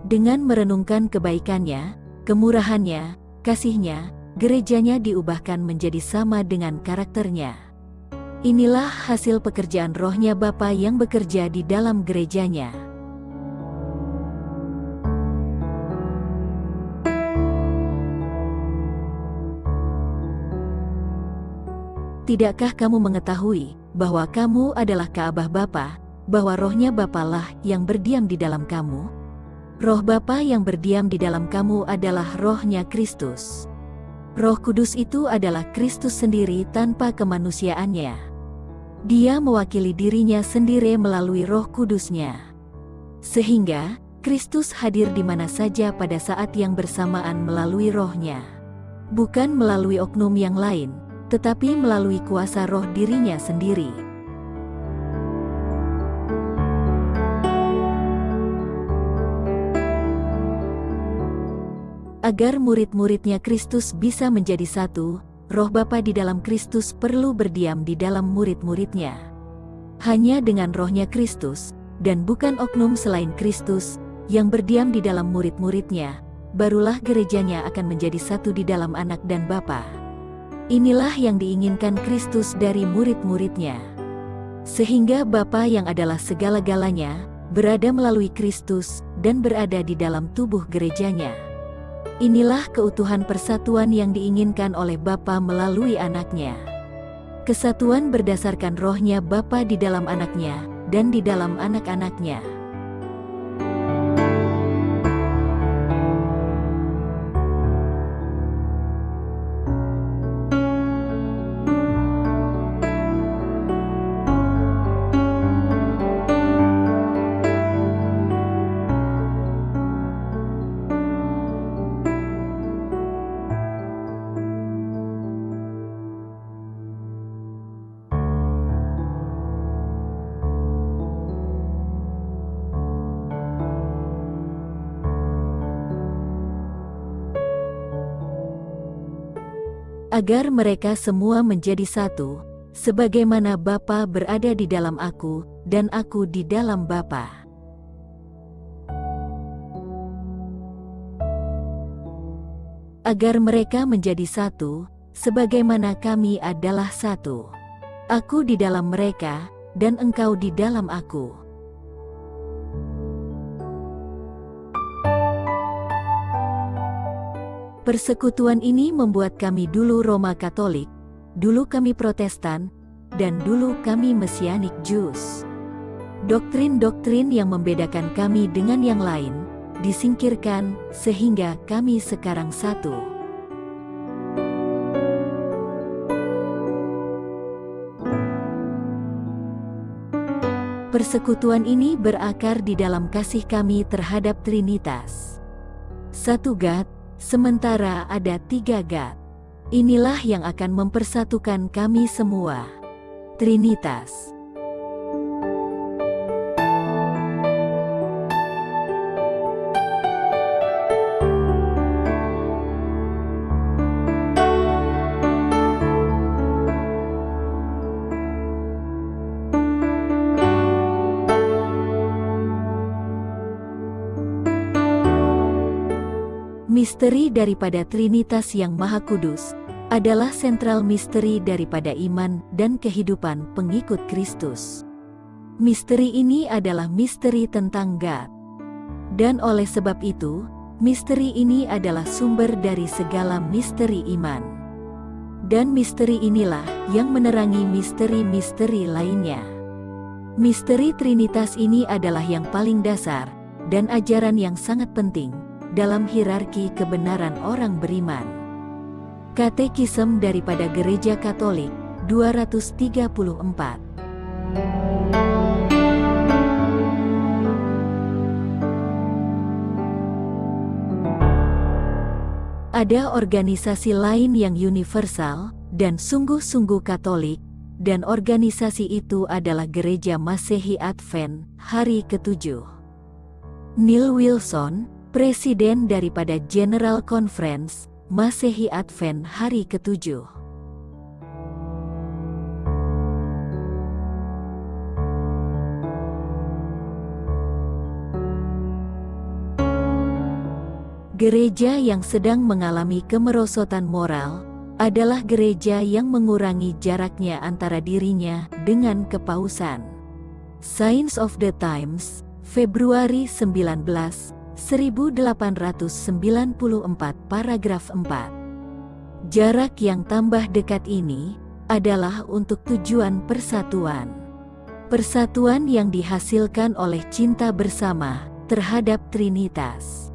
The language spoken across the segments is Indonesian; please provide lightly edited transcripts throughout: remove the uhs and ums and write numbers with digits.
Dengan merenungkan kebaikannya, kemurahannya, kasihnya, gerejanya diubahkan menjadi sama dengan karakternya. Inilah hasil pekerjaan rohnya Bapa yang bekerja di dalam gerejanya. Tidakkah kamu mengetahui bahwa kamu adalah Ka'bah Bapa, bahwa rohnya Bapa lah yang berdiam di dalam kamu? Roh Bapa yang berdiam di dalam kamu adalah rohnya Kristus. Roh Kudus itu adalah Kristus sendiri tanpa kemanusiaannya. Dia mewakili dirinya sendiri melalui Roh Kudusnya. Sehingga, Kristus hadir di mana saja pada saat yang bersamaan melalui rohnya. Bukan melalui oknum yang lain, tetapi melalui kuasa roh dirinya sendiri. Agar murid-muridnya Kristus bisa menjadi satu, roh Bapa di dalam Kristus perlu berdiam di dalam murid-muridnya. Hanya dengan rohnya Kristus, dan bukan oknum selain Kristus, yang berdiam di dalam murid-muridnya, barulah gerejanya akan menjadi satu di dalam Anak dan Bapa. Inilah yang diinginkan Kristus dari murid-muridnya. Sehingga Bapa yang adalah segala-galanya, berada melalui Kristus, dan berada di dalam tubuh gerejanya. Inilah keutuhan persatuan yang diinginkan oleh Bapa melalui Anaknya. Kesatuan berdasarkan rohnya Bapa di dalam Anaknya, dan di dalam anak-anaknya. Agar mereka semua menjadi satu, sebagaimana Bapa berada di dalam aku, dan aku di dalam Bapa. Agar mereka menjadi satu, sebagaimana kami adalah satu. Aku di dalam mereka, dan engkau di dalam aku. Persekutuan ini membuat kami dulu Roma Katolik, dulu kami Protestan, dan dulu kami Mesianik Jews. Doktrin-doktrin yang membedakan kami dengan yang lain, disingkirkan, sehingga kami sekarang satu. Persekutuan ini berakar di dalam kasih kami terhadap Trinitas. Satu God, sementara ada tiga God. Inilah yang akan mempersatukan kami semua. Trinitas. Misteri daripada Trinitas yang Maha Kudus adalah sentral misteri daripada iman dan kehidupan pengikut Kristus. Misteri ini adalah misteri tentang God. Dan oleh sebab itu, misteri ini adalah sumber dari segala misteri iman. Dan misteri inilah yang menerangi misteri-misteri lainnya. Misteri Trinitas ini adalah yang paling dasar dan ajaran yang sangat penting dalam hierarki kebenaran orang beriman. Katekisme daripada Gereja Katolik 234. Ada organisasi lain yang universal dan sungguh-sungguh Katolik, dan organisasi itu adalah Gereja Masehi Advent Hari ke-7. Neil Wilson, Presiden daripada General Conference Masehi Advent Hari ke-7. Gereja yang sedang mengalami kemerosotan moral adalah gereja yang mengurangi jaraknya antara dirinya dengan kepausan. Signs of the Times, Februari 19, 1894, paragraf 4. Jarak yang tambah dekat ini adalah untuk tujuan persatuan. Persatuan yang dihasilkan oleh cinta bersama terhadap Trinitas.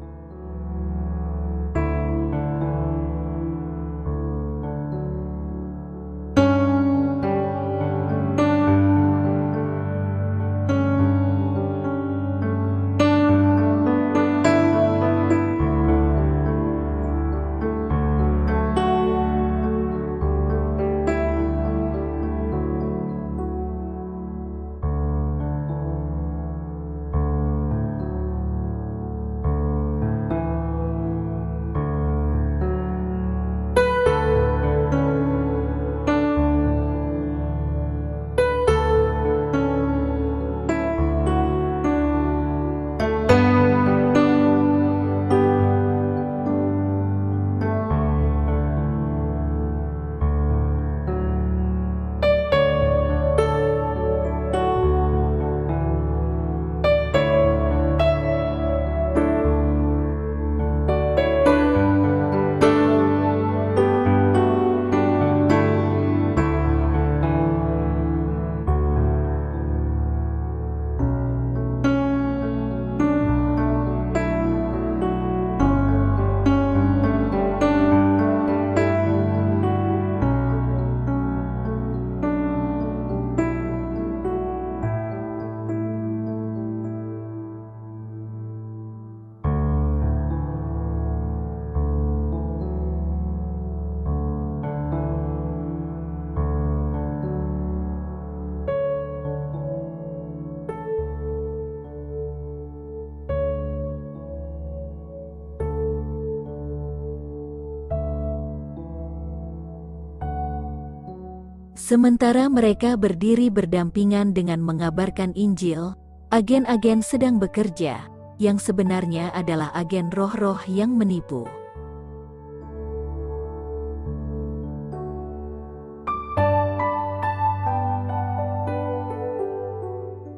Sementara mereka berdiri berdampingan dengan mengabarkan Injil, agen-agen sedang bekerja, yang sebenarnya adalah agen roh-roh yang menipu.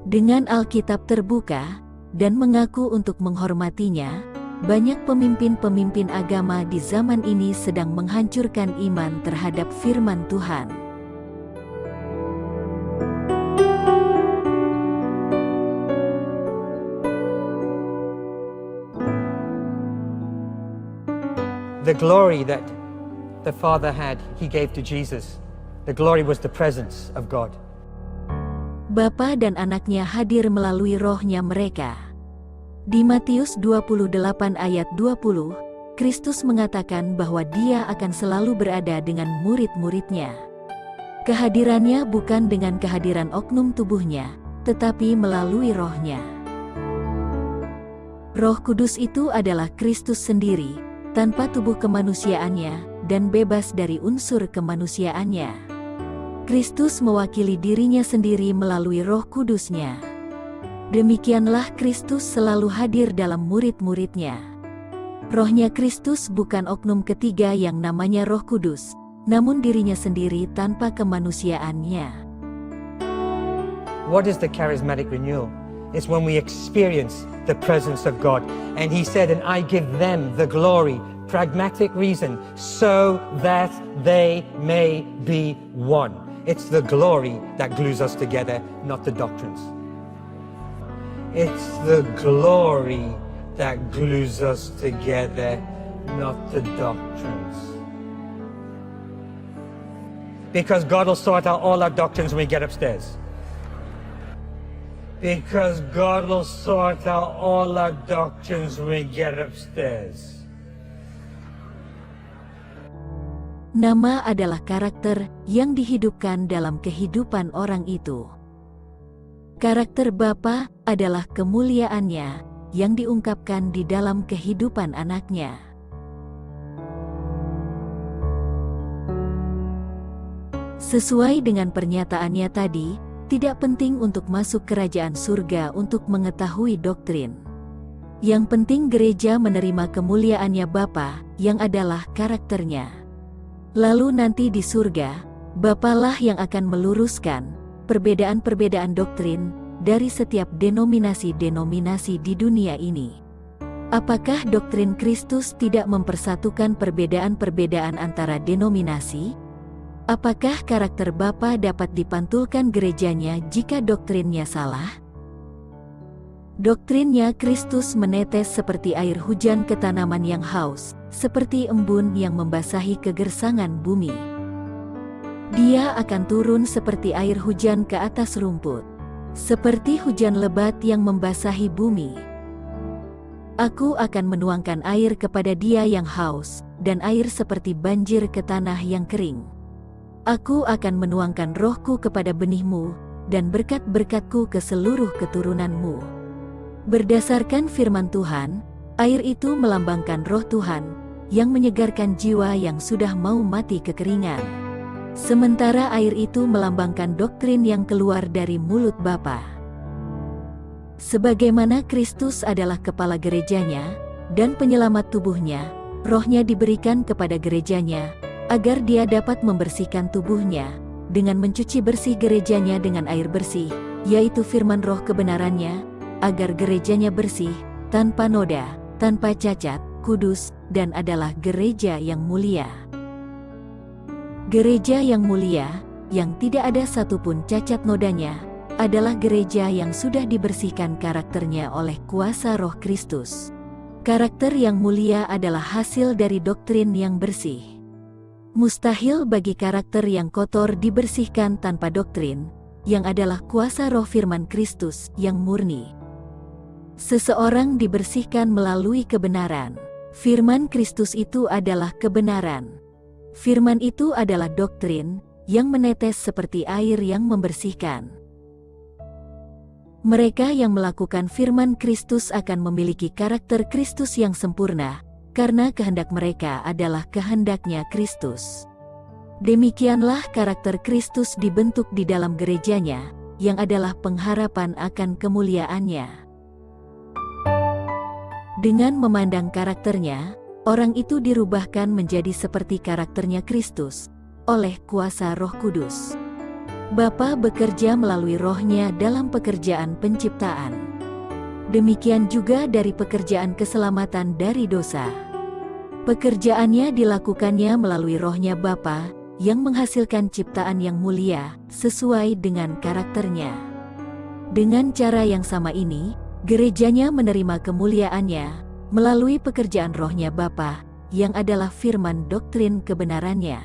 Dengan Alkitab terbuka, dan mengaku untuk menghormatinya, banyak pemimpin-pemimpin agama di zaman ini sedang menghancurkan iman terhadap firman Tuhan. The glory that the Father had, He gave to Jesus. The glory was the presence of God. Bapa dan anaknya hadir melalui rohnya mereka. Di Matius 28 ayat 20, Kristus mengatakan bahwa Dia akan selalu berada dengan murid-muridnya. Kehadirannya bukan dengan kehadiran oknum tubuhnya, tetapi melalui rohnya. Roh Kudus itu adalah Kristus sendiri, tanpa tubuh kemanusiaannya, dan bebas dari unsur kemanusiaannya. Kristus mewakili dirinya sendiri melalui Roh Kudusnya. Demikianlah Kristus selalu hadir dalam murid-muridnya. Rohnya Kristus bukan oknum ketiga yang namanya Roh Kudus, namun dirinya sendiri tanpa kemanusiaannya. What is the charismatic renewal? It's when we experience the presence of God. And He said, and I give them the glory, pragmatic reason, so that they may be one. It's the glory that glues us together, not the doctrines. It's the glory that glues us together, not the doctrines. Because God will sort out all our doctrines when we get upstairs. Because God will sort out all our doctrines when we get upstairs. Nama adalah karakter yang dihidupkan dalam kehidupan orang itu. Karakter Bapa adalah kemuliaannya yang diungkapkan di dalam kehidupan anaknya. Sesuai dengan pernyataannya tadi, tidak penting untuk masuk kerajaan surga untuk mengetahui doktrin. Yang penting gereja menerima kemuliaannya Bapa, yang adalah karakternya. Lalu nanti di surga, Bapalah yang akan meluruskan perbedaan-perbedaan doktrin dari setiap denominasi-denominasi di dunia ini. Apakah doktrin Kristus tidak mempersatukan perbedaan-perbedaan antara denominasi? Apakah karakter Bapa dapat dipantulkan gerejanya jika doktrinnya salah? Doktrinnya Kristus menetes seperti air hujan ke tanaman yang haus, seperti embun yang membasahi kegersangan bumi. Dia akan turun seperti air hujan ke atas rumput, seperti hujan lebat yang membasahi bumi. Aku akan menuangkan air kepada dia yang haus, dan air seperti banjir ke tanah yang kering. Aku akan menuangkan rohku kepada benihmu, dan berkat-berkatku ke seluruh keturunanmu. Berdasarkan firman Tuhan, air itu melambangkan roh Tuhan, yang menyegarkan jiwa yang sudah mau mati kekeringan. Sementara air itu melambangkan doktrin yang keluar dari mulut Bapa. Sebagaimana Kristus adalah kepala gerejanya, dan penyelamat tubuhnya, rohnya diberikan kepada gerejanya, agar dia dapat membersihkan tubuhnya, dengan mencuci bersih gerejanya dengan air bersih, yaitu firman roh kebenarannya, agar gerejanya bersih, tanpa noda, tanpa cacat, kudus, dan adalah gereja yang mulia. Gereja yang mulia, yang tidak ada satupun cacat nodanya, adalah gereja yang sudah dibersihkan karakternya oleh kuasa roh Kristus. Karakter yang mulia adalah hasil dari doktrin yang bersih. Mustahil bagi karakter yang kotor dibersihkan tanpa doktrin, yang adalah kuasa roh firman Kristus yang murni. Seseorang dibersihkan melalui kebenaran. Firman Kristus itu adalah kebenaran. Firman itu adalah doktrin, yang menetes seperti air yang membersihkan. Mereka yang melakukan firman Kristus akan memiliki karakter Kristus yang sempurna, karena kehendak mereka adalah kehendaknya Kristus. Demikianlah karakter Kristus dibentuk di dalam gerejanya, yang adalah pengharapan akan kemuliaannya. Dengan memandang karakternya, orang itu dirubahkan menjadi seperti karakternya Kristus, oleh kuasa Roh Kudus. Bapa bekerja melalui rohnya dalam pekerjaan penciptaan. Demikian juga dari pekerjaan keselamatan dari dosa. Pekerjaannya dilakukannya melalui rohnya Bapa, yang menghasilkan ciptaan yang mulia, sesuai dengan karakternya. Dengan cara yang sama ini, gerejanya menerima kemuliaannya, melalui pekerjaan rohnya Bapa, yang adalah firman doktrin kebenarannya.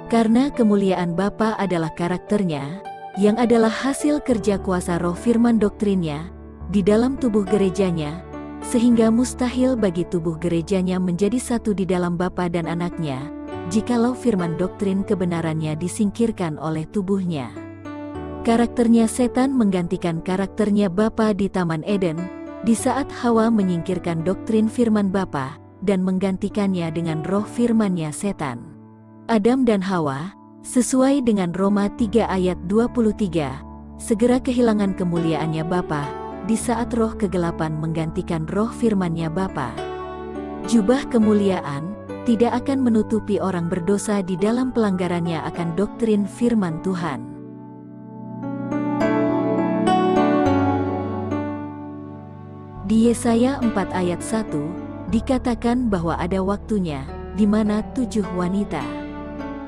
Karena kemuliaan Bapa adalah karakternya, yang adalah hasil kerja kuasa roh firman doktrinnya, di dalam tubuh gerejanya, sehingga mustahil bagi tubuh gerejanya menjadi satu di dalam Bapa dan anaknya, jikalau firman doktrin kebenarannya disingkirkan oleh tubuhnya. Karakternya setan menggantikan karakternya Bapa di Taman Eden, di saat Hawa menyingkirkan doktrin firman Bapa, dan menggantikannya dengan roh firmannya setan. Adam dan Hawa, sesuai dengan Roma 3 ayat 23, segera kehilangan kemuliaannya Bapa, di saat roh kegelapan menggantikan roh firmannya Bapa. Jubah kemuliaan tidak akan menutupi orang berdosa di dalam pelanggarannya akan doktrin firman Tuhan. Di Yesaya 4 ayat 1, dikatakan bahwa ada waktunya, di mana 7 wanita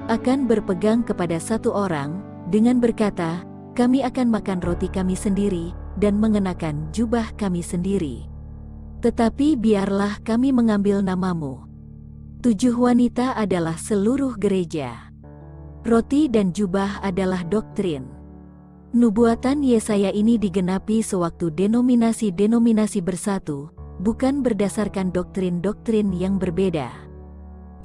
akan berpegang kepada satu orang, dengan berkata, kami akan makan roti kami sendiri, dan mengenakan jubah kami sendiri. Tetapi biarlah kami mengambil namamu. 7 wanita adalah seluruh gereja. Roti dan jubah adalah doktrin. Nubuatan Yesaya ini digenapi sewaktu denominasi-denominasi bersatu, bukan berdasarkan doktrin-doktrin yang berbeda.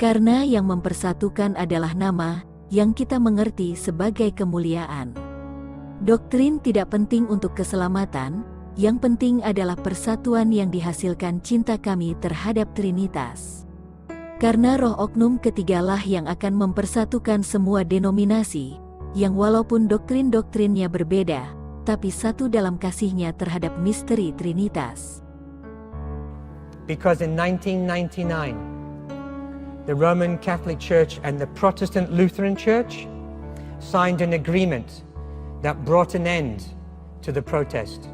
Karena yang mempersatukan adalah nama, yang kita mengerti sebagai kemuliaan. Doktrin tidak penting untuk keselamatan, yang penting adalah persatuan yang dihasilkan cinta kami terhadap Trinitas. Karena roh oknum ketigalah yang akan mempersatukan semua denominasi, yang walaupun doktrin-doktrinnya berbeda, tapi satu dalam kasihnya terhadap misteri Trinitas. Because in 1999, the Roman Catholic Church and the Protestant Lutheran Church signed an agreement that brought an end to the protest.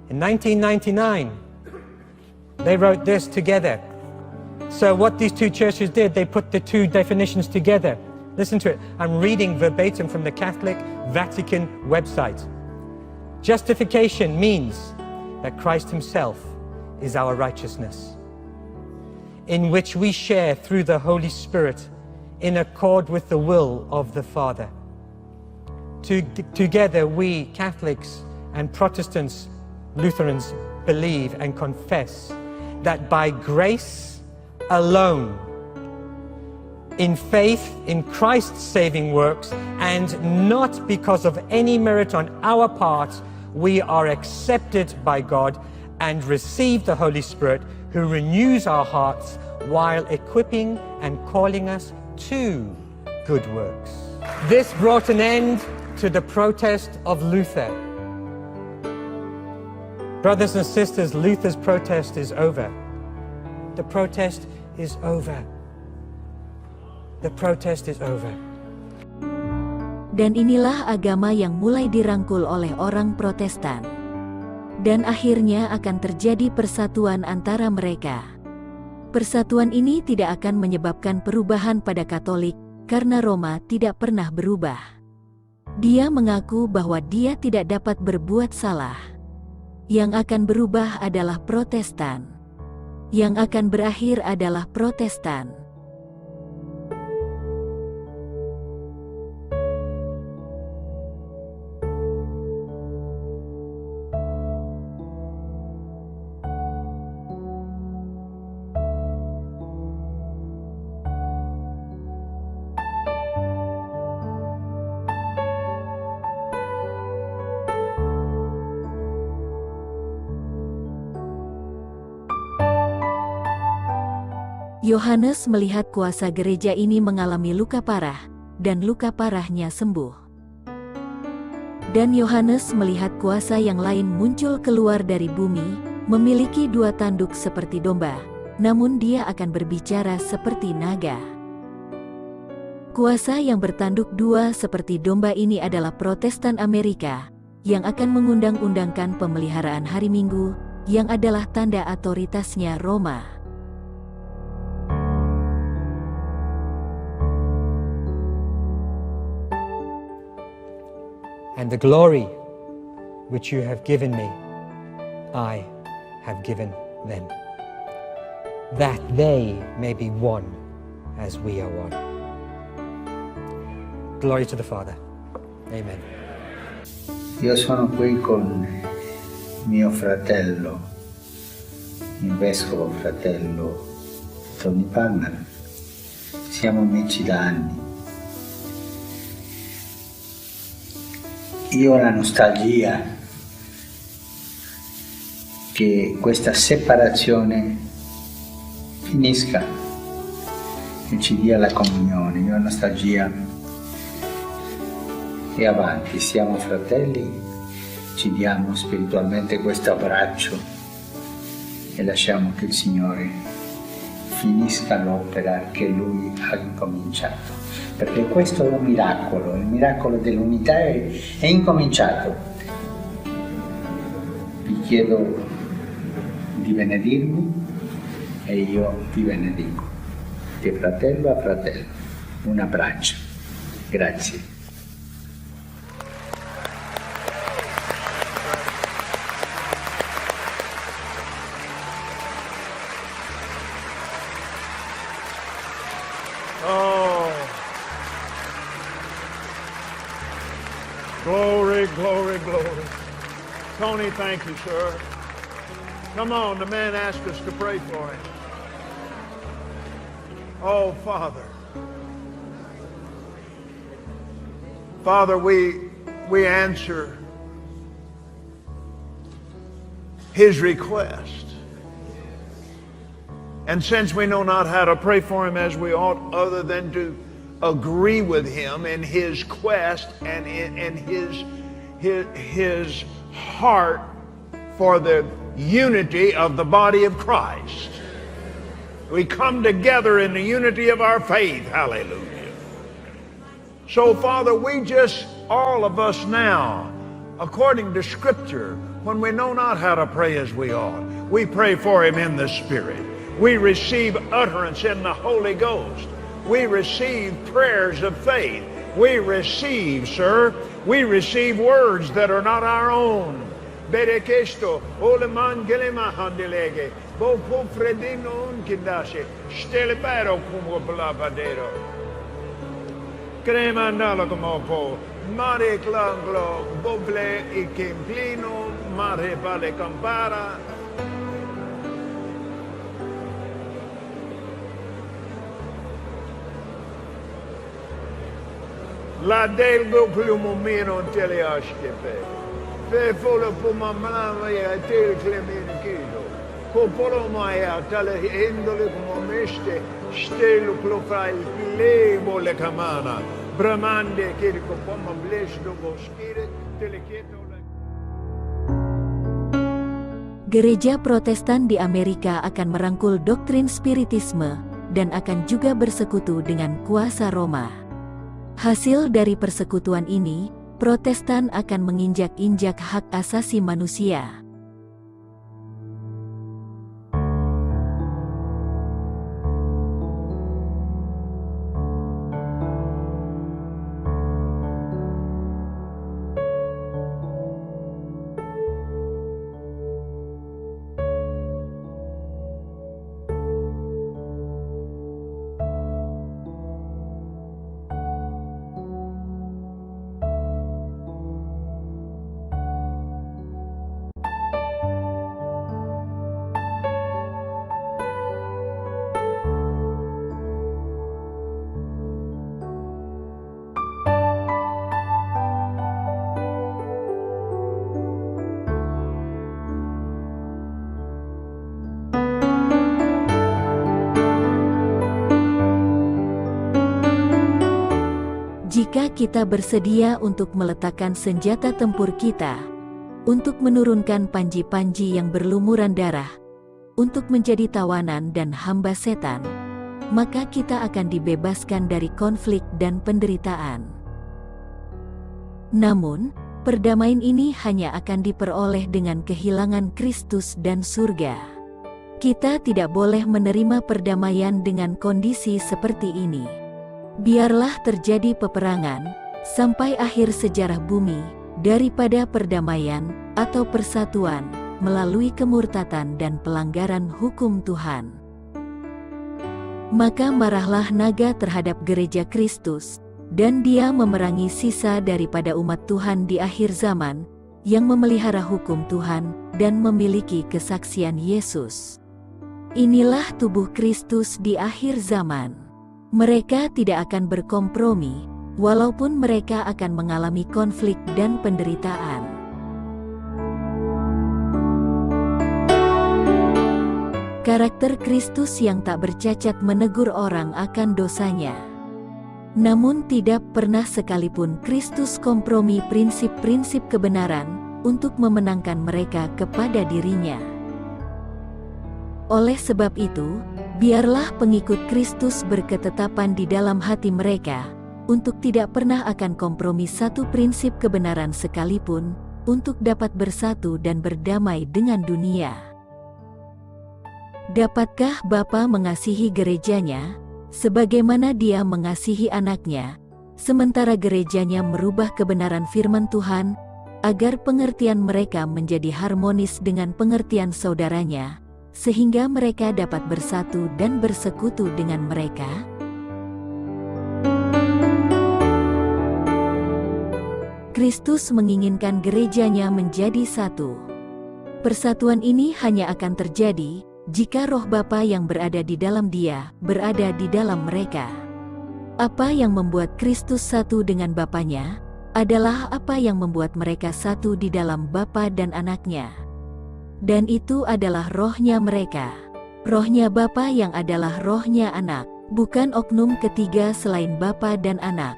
In 1999, they wrote this together. So what these two churches did, they put the two definitions together. Listen to it. I'm reading verbatim from the Catholic Vatican website. Justification means that Christ himself is our righteousness, in which we share through the Holy Spirit in accord with the will of the Father. Together we, Catholics and Protestants, Lutherans, believe and confess that by grace alone, in faith in Christ's saving works, and not because of any merit on our part, we are accepted by God and receive the Holy Spirit, who renews our hearts while equipping and calling us to good works. This brought an end to the protest of Luther. Brothers and sisters, Luther's protest is over. The protest is over. The protest is over. Dan inilah agama yang mulai dirangkul oleh orang Protestan. Dan akhirnya akan terjadi persatuan antara mereka. Persatuan ini tidak akan menyebabkan perubahan pada Katolik, karena Roma tidak pernah berubah. Dia mengaku bahwa dia tidak dapat berbuat salah. Yang akan berubah adalah Protestan. Yang akan berakhir adalah Protestan. Yohanes melihat kuasa gereja ini mengalami luka parah, dan luka parahnya sembuh. Dan Yohanes melihat kuasa yang lain muncul keluar dari bumi, memiliki dua tanduk seperti domba, namun dia akan berbicara seperti naga. Kuasa yang bertanduk dua seperti domba ini adalah Protestan Amerika, yang akan mengundang-undangkan pemeliharaan hari Minggu, yang adalah tanda otoritasnya Roma. And the glory which you have given me, I have given them, that they may be one as we are one. Glory to the Father. Amen. Io sono qui con mio fratello, il vescovo fratello Tony Palmer. Siamo amici da anni. Io ho la nostalgia che questa separazione finisca e ci dia la comunione. Io ho nostalgia e avanti, siamo fratelli, ci diamo spiritualmente questo abbraccio e lasciamo che il Signore finisca l'opera che Lui ha incominciato. Perché questo è un miracolo, il miracolo dell'unità è incominciato. Vi chiedo di benedirmi e io vi benedico, di fratello a fratello. Un abbraccio. Grazie. Glory, glory, glory. Tony, thank you, sir. Come on, the man asked us to pray for him. Oh, Father. Father, we answer his request. And since we know not how to pray for him as we ought, other than to agree with him in his quest and in his heart for the unity of the body of Christ. We come together in the unity of our faith. Hallelujah. So, Father, we just, all of us now, according to Scripture, when we know not how to pray as we ought, we pray for him in the Spirit. We receive utterance in the Holy Ghost. We receive prayers of faith. We receive, sir, we receive words that are not our own. Berekesto, oleman gelema handelege, bo fredino kindashe, stelipero como blabadero. Crema nala como po, mare clanglo, boble e kemplino, mare vale campara. La delgo plumo meno teleaskepe. Fe folo puma mama ya tel clemino kido. Popolo maya tale endole como meste, stelo clofai levo le camana. Bramande kirko poma blesdo boskire teleketo. Gereja Protestan di Amerika akan merangkul doktrin spiritisme dan akan juga bersekutu dengan kuasa Roma. Hasil dari persekutuan ini, Protestan akan menginjak-injak hak asasi manusia. Jika kita bersedia untuk meletakkan senjata tempur kita, untuk menurunkan panji-panji yang berlumuran darah, untuk menjadi tawanan dan hamba setan, maka kita akan dibebaskan dari konflik dan penderitaan. Namun, perdamaian ini hanya akan diperoleh dengan kehilangan Kristus dan surga. Kita tidak boleh menerima perdamaian dengan kondisi seperti ini. Biarlah terjadi peperangan sampai akhir sejarah bumi daripada perdamaian atau persatuan melalui kemurtatan dan pelanggaran hukum Tuhan. Maka marahlah naga terhadap gereja Kristus, dan dia memerangi sisa daripada umat Tuhan di akhir zaman yang memelihara hukum Tuhan dan memiliki kesaksian Yesus. Inilah tubuh Kristus di akhir zaman. Mereka tidak akan berkompromi, walaupun mereka akan mengalami konflik dan penderitaan. Karakter Kristus yang tak bercacat menegur orang akan dosanya. Namun tidak pernah sekalipun Kristus kompromi prinsip-prinsip kebenaran untuk memenangkan mereka kepada dirinya. Oleh sebab itu, biarlah pengikut Kristus berketetapan di dalam hati mereka, untuk tidak pernah akan kompromi satu prinsip kebenaran sekalipun, untuk dapat bersatu dan berdamai dengan dunia. Dapatkah Bapa mengasihi gerejanya, sebagaimana Dia mengasihi anaknya, sementara gerejanya merubah kebenaran firman Tuhan, agar pengertian mereka menjadi harmonis dengan pengertian saudaranya, sehingga mereka dapat bersatu dan bersekutu dengan mereka? Kristus menginginkan gerejanya menjadi satu. Persatuan ini hanya akan terjadi jika Roh Bapa yang berada di dalam Dia berada di dalam mereka. Apa yang membuat Kristus satu dengan Bapanya adalah apa yang membuat mereka satu di dalam Bapa dan Anaknya. Dan itu adalah rohnya mereka. Rohnya Bapa yang adalah rohnya Anak, bukan oknum ketiga selain Bapa dan Anak.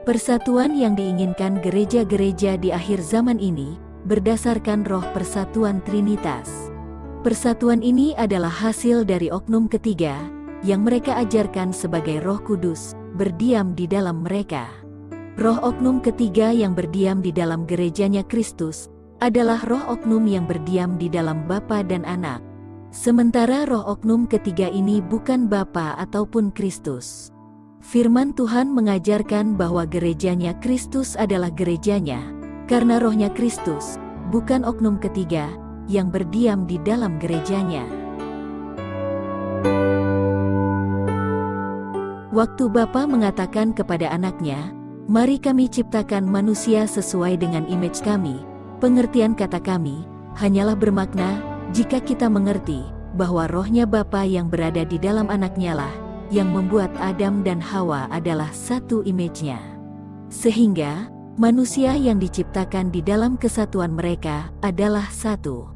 Persatuan yang diinginkan gereja-gereja di akhir zaman ini berdasarkan roh persatuan Trinitas. Persatuan ini adalah hasil dari oknum ketiga yang mereka ajarkan sebagai Roh Kudus berdiam di dalam mereka. Roh oknum ketiga yang berdiam di dalam gerejanya Kristus adalah roh oknum yang berdiam di dalam Bapa dan Anak. Sementara roh oknum ketiga ini bukan Bapa ataupun Kristus. Firman Tuhan mengajarkan bahwa gerejanya Kristus adalah gerejanya, karena rohnya Kristus, bukan oknum ketiga, yang berdiam di dalam gerejanya. Waktu Bapa mengatakan kepada anaknya, "Mari kami ciptakan manusia sesuai dengan image kami," pengertian kata kami, hanyalah bermakna, jika kita mengerti, bahwa rohnya Bapa yang berada di dalam anaknya lah, yang membuat Adam dan Hawa adalah satu image-nya. Sehingga, manusia yang diciptakan di dalam kesatuan mereka adalah satu.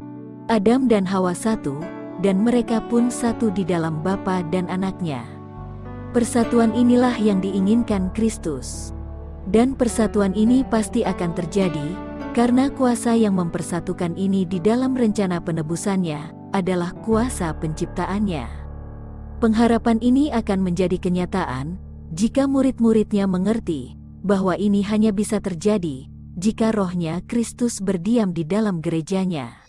Adam dan Hawa satu, dan mereka pun satu di dalam Bapa dan Anaknya. Persatuan inilah yang diinginkan Kristus. Dan persatuan ini pasti akan terjadi, karena kuasa yang mempersatukan ini di dalam rencana penebusannya adalah kuasa penciptaannya. Pengharapan ini akan menjadi kenyataan jika murid-muridnya mengerti bahwa ini hanya bisa terjadi jika rohnya Kristus berdiam di dalam gerejanya.